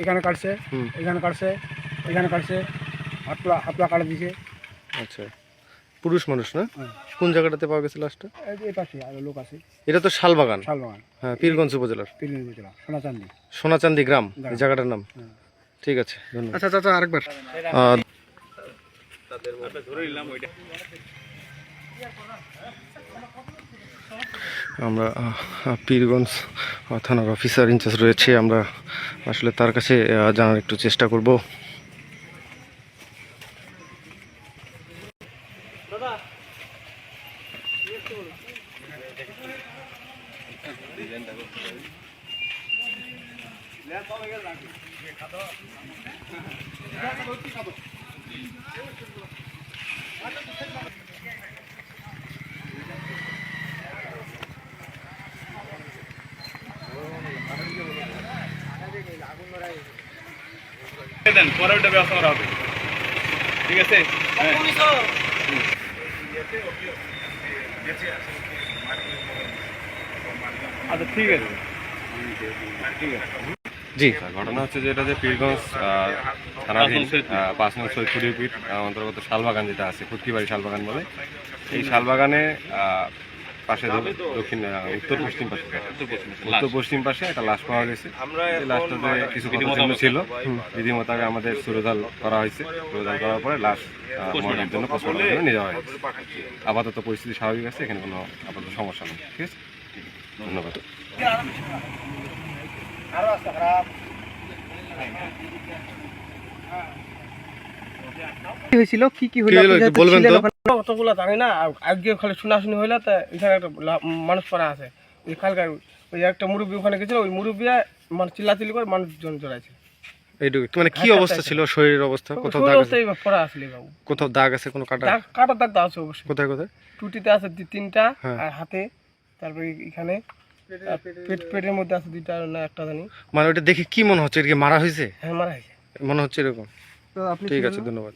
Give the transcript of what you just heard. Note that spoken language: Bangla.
এখানে কাটছে, এখানে কাটছে, এখানে কাটছে, হাতলা কাটা দিছে। আচ্ছা, পুরুষ মানুষ না? কোন জায়গাটাতে পাওয়া গেছে লাশটা? এই পাশে আরো লোক আছে। এটা তো শালবাগান। শালবাগান, হ্যাঁ, পীরগঞ্জ উপজেলার সোনাচান্দি। সোনাচান্দি গ্রাম এই জায়গাটার নাম। ঠিক আছে, ধন্যবাদ। আচ্ছা চাচা, আরেকবার আমরা পীরগঞ্জ থানার অফিসার ইনচার্জ রয়েছে, আমরা আসলে তার কাছে জানার একটু চেষ্টা করব। পরে ওটা ব্যবস্থা করা হবে, ঠিক আছে? আচ্ছা, ঠিক আছে, ঠিক আছে। জি, ঘটনা হচ্ছে যে এটা যে পীরগঞ্জ থানাধীন ৫ নং সৈয়দপুর ইউপির অন্তর্গত শালবাগান যেটা আছে, ফুটকিবাড়ি শালবাগান বলে, এই শালবাগানে পাশে দক্ষিণ উত্তর পশ্চিম পাশে একটা লাশ পাওয়া গেছে। এই লাশটাতে কিছু চিহ্ন ছিল, রীতিমতো আমাদের সুরদাল করা হয়েছে। সুরদাল করার পরে লাশ ময়নার জন্য পোস্টমর্টমের জন্য নিয়ে যাওয়া হয়েছে। আপাতত পরিস্থিতি স্বাভাবিক আছে, এখানে কোনো আপাতত সমস্যা নেই। ঠিক আছে, ধন্যবাদ। কি হয়েছিল, কি কি হলো বলবেন তো? অতগুলো জানি না, আগে খালি শোনাশুনি হইলো। তা এখানে একটা মানুষ পড়া আছে, ওই কালকার ওই একটা মুরব্বী ওখানে গেছিল, ওই মুরব্বী মানে চিল্লাচিল্লি করে মানুষজন জড়াইছে। এইটুকু মানে কি অবস্থা ছিল, শরীরের অবস্থা? কোথাও দাগ আছে? পড়া আসলে বাবু, কোথাও দাগ আছে? কোনো কাটা কাটা দাগ আছে অবশ্যই। কোথায় কোথায়? টুটিতে আছে 3টা, আর হাতে, তারপরে এখানে পেটের মধ্যে আছে 2টা না একটা জানি। মানে ওটা দেখে কি মনে হচ্ছে? এটাকে মারা হয়েছে? হ্যাঁ, মারা হয়েছে মনে হচ্ছে এরকম। ঠিক আছে, ধন্যবাদ।